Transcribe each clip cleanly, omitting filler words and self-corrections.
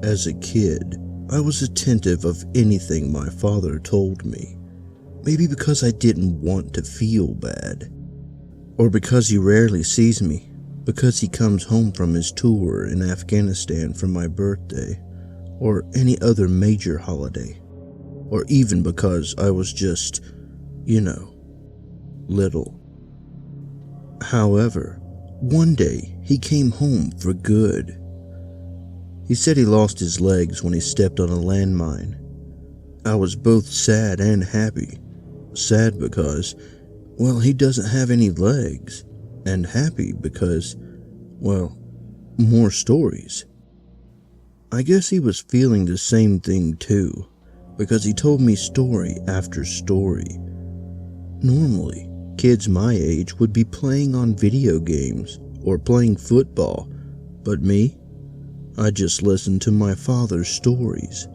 As a kid, I was attentive of anything my father told me. Maybe because I didn't want to feel bad. Or because he rarely sees me, because he comes home from his tour in Afghanistan for my birthday, or any other major holiday. Or even because I was just, little. However, one day he came home for good. He said he lost his legs when he stepped on a landmine. I was both sad and happy. Sad because, he doesn't have any legs, and happy because, more stories. I guess he was feeling the same thing too, because he told me story after story. Normally, kids my age would be playing on video games or playing football, but me? I just listened to my father's stories.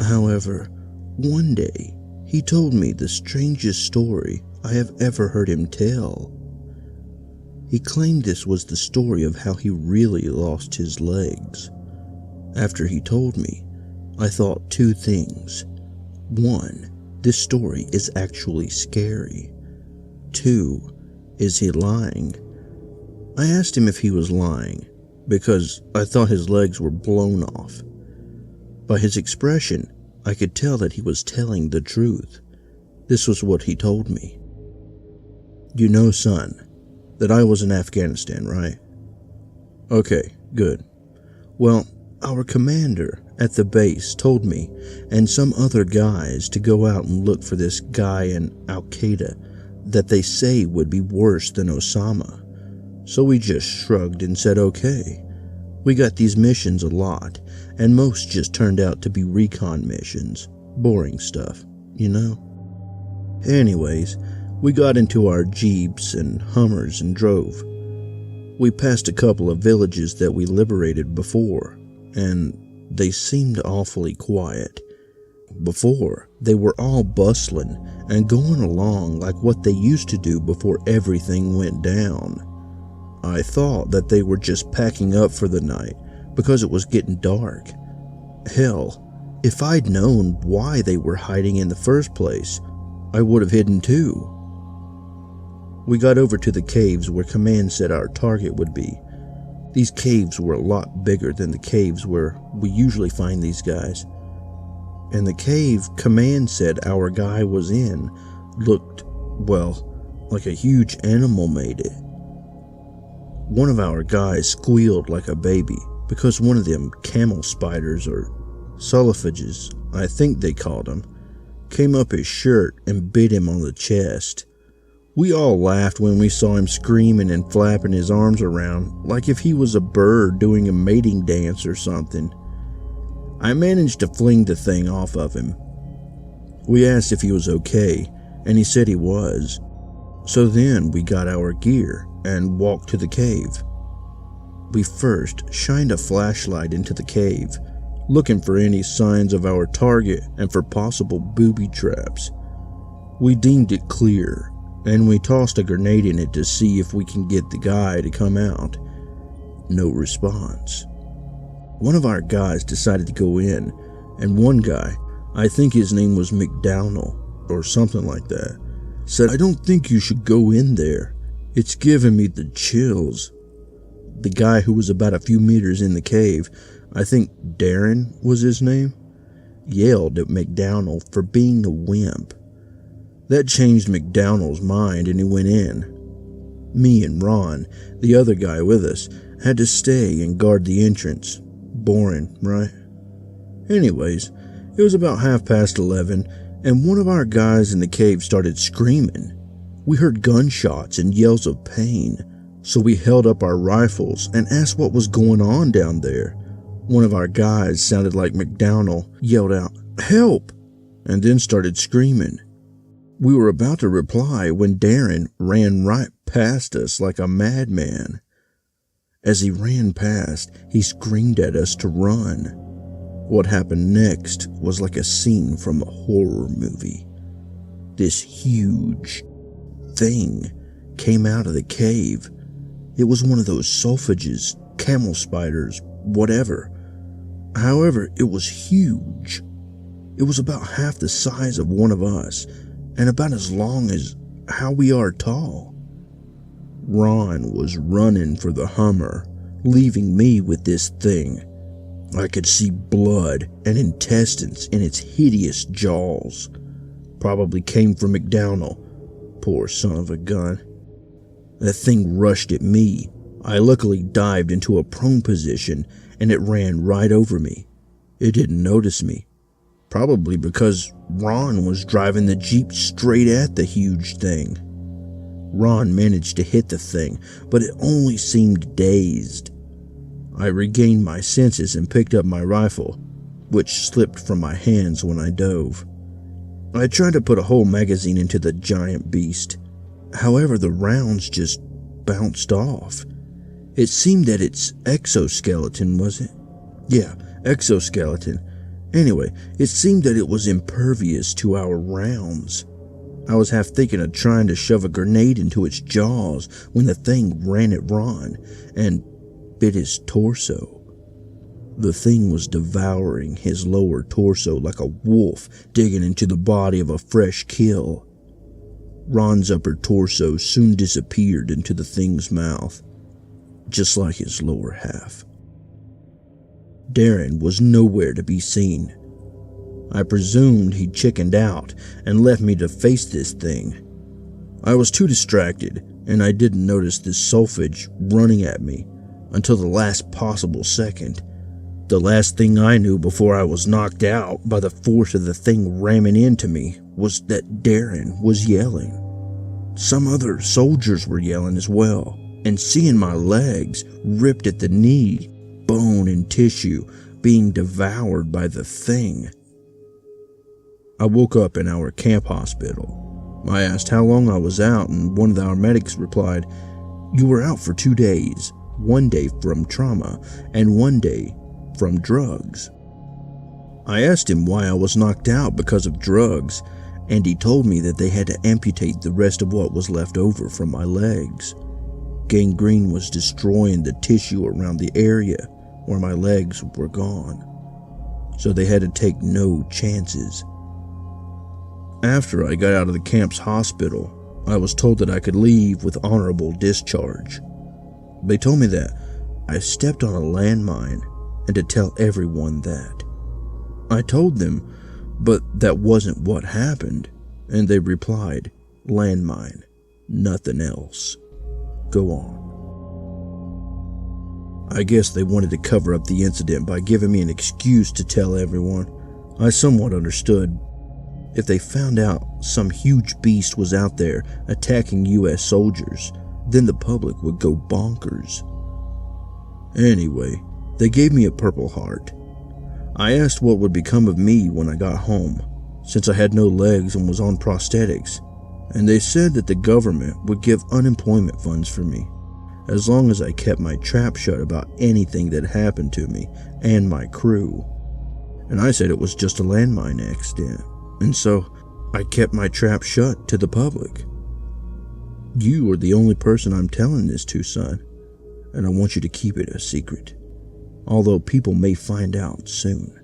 However, one day, he told me the strangest story I have ever heard him tell. He claimed this was the story of how he really lost his legs. After he told me, I thought two things. One, this story is actually scary. Two, is he lying? I asked him if he was lying, because I thought his legs were blown off. By his expression, I could tell that he was telling the truth. This was what he told me. You know, son, that I was in Afghanistan, right? Okay, good. Well, our commander at the base told me and some other guys to go out and look for this guy in Al-Qaeda that they say would be worse than Osama. So we just shrugged and said okay. We got these missions a lot, and most just turned out to be recon missions. Boring stuff, Anyways, we got into our Jeeps and Hummers and drove. We passed a couple of villages that we liberated before, and they seemed awfully quiet. Before, they were all bustling and going along like what they used to do before everything went down. I thought that they were just packing up for the night because it was getting dark. Hell, if I'd known why they were hiding in the first place, I would have hidden too. We got over to the caves where Command said our target would be. These caves were a lot bigger than the caves where we usually find these guys. And the cave Command said our guy was in looked, like a huge animal made it. One of our guys squealed like a baby because one of them camel spiders, or solifuges, I think they called them, came up his shirt and bit him on the chest. We all laughed when we saw him screaming and flapping his arms around like if he was a bird doing a mating dance or something. I managed to fling the thing off of him. We asked if he was okay, and he said he was. So then we got our gear and walked to the cave. We first shined a flashlight into the cave, looking for any signs of our target and for possible booby traps. We deemed it clear, and we tossed a grenade in it to see if we can get the guy to come out. No response. One of our guys decided to go in, and one guy, I think his name was McDowell or something like that, said, "I don't think you should go in there. It's giving me the chills." The guy who was about a few meters in the cave, I think Darren was his name, yelled at McDowell for being a wimp. That changed McDowell's mind and he went in. Me and Ron, the other guy with us, had to stay and guard the entrance. Boring, right? Anyways, it was about 11:30, and one of our guys in the cave started screaming. We heard gunshots and yells of pain, so we held up our rifles and asked what was going on down there. One of our guys sounded like McDowell yelled out, "Help!" and then started screaming. We were about to reply when Darren ran right past us like a madman. As he ran past, he screamed at us to run. What happened next was like a scene from a horror movie. This huge thing came out of the cave. It was one of those solifuges, camel spiders, whatever. However, it was huge. It was about half the size of one of us, and about as long as how we are tall. Ron was running for the Hummer, leaving me with this thing. I could see blood and intestines in its hideous jaws. Probably came from McDonald. Poor son of a gun. That thing rushed at me. I luckily dived into a prone position and it ran right over me. It didn't notice me. Probably because Ron was driving the Jeep straight at the huge thing. Ron managed to hit the thing, but it only seemed dazed. I regained my senses and picked up my rifle, which slipped from my hands when I dove. I tried to put a whole magazine into the giant beast. However, the rounds just bounced off. It seemed that its exoskeleton, was it? Yeah, exoskeleton. Anyway, it seemed that it was impervious to our rounds. I was half thinking of trying to shove a grenade into its jaws when the thing ran at Ron and bit his torso. The thing was devouring his lower torso like a wolf digging into the body of a fresh kill. Ron's upper torso soon disappeared into the thing's mouth, just like his lower half. Darren was nowhere to be seen. I presumed he'd chickened out and left me to face this thing. I was too distracted, and I didn't notice this Solifuge running at me until the last possible second. The last thing I knew before I was knocked out by the force of the thing ramming into me was that Darren was yelling. Some other soldiers were yelling as well, and seeing my legs ripped at the knee, bone and tissue being devoured by the thing. I woke up in our camp hospital. I asked how long I was out, and one of our medics replied, "You were out for 2 days, 1 day from trauma and 1 day from drugs." I asked him why I was knocked out because of drugs, and he told me that they had to amputate the rest of what was left over from my legs. Gangrene was destroying the tissue around the area where my legs were gone, so they had to take no chances. After I got out of the camp's hospital, I was told that I could leave with honorable discharge. They told me that I stepped on a landmine and to tell everyone that. I told them, but that wasn't what happened, and they replied, "Landmine, nothing else. Go on." I guess they wanted to cover up the incident by giving me an excuse to tell everyone. I somewhat understood. If they found out some huge beast was out there attacking US soldiers, then the public would go bonkers. Anyway, they gave me a Purple Heart. I asked what would become of me when I got home, since I had no legs and was on prosthetics, and they said that the government would give unemployment funds for me, as long as I kept my trap shut about anything that happened to me and my crew. And I said it was just a landmine accident, and so I kept my trap shut to the public. You are the only person I'm telling this to, son, and I want you to keep it a secret, although people may find out soon.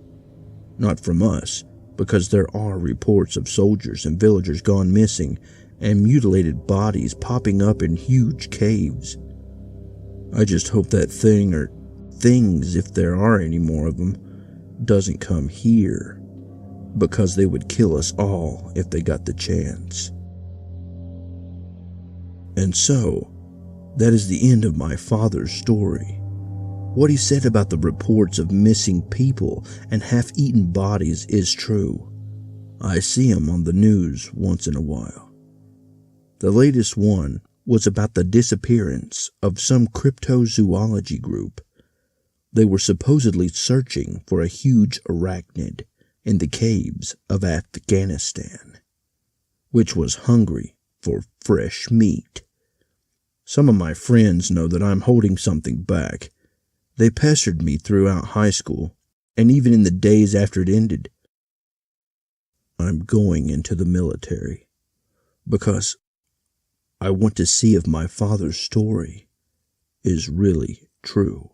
Not from us, because there are reports of soldiers and villagers gone missing and mutilated bodies popping up in huge caves. I just hope that thing, or things if there are any more of them, doesn't come here, because they would kill us all if they got the chance. And so, that is the end of my father's story. What he said about the reports of missing people and half-eaten bodies is true. I see him on the news once in a while. The latest one was about the disappearance of some cryptozoology group. They were supposedly searching for a huge arachnid in the caves of Afghanistan, which was hungry for fresh meat. Some of my friends know that I'm holding something back. They pestered me throughout high school, and even in the days after it ended. I'm going into the military, because I want to see if my father's story is really true.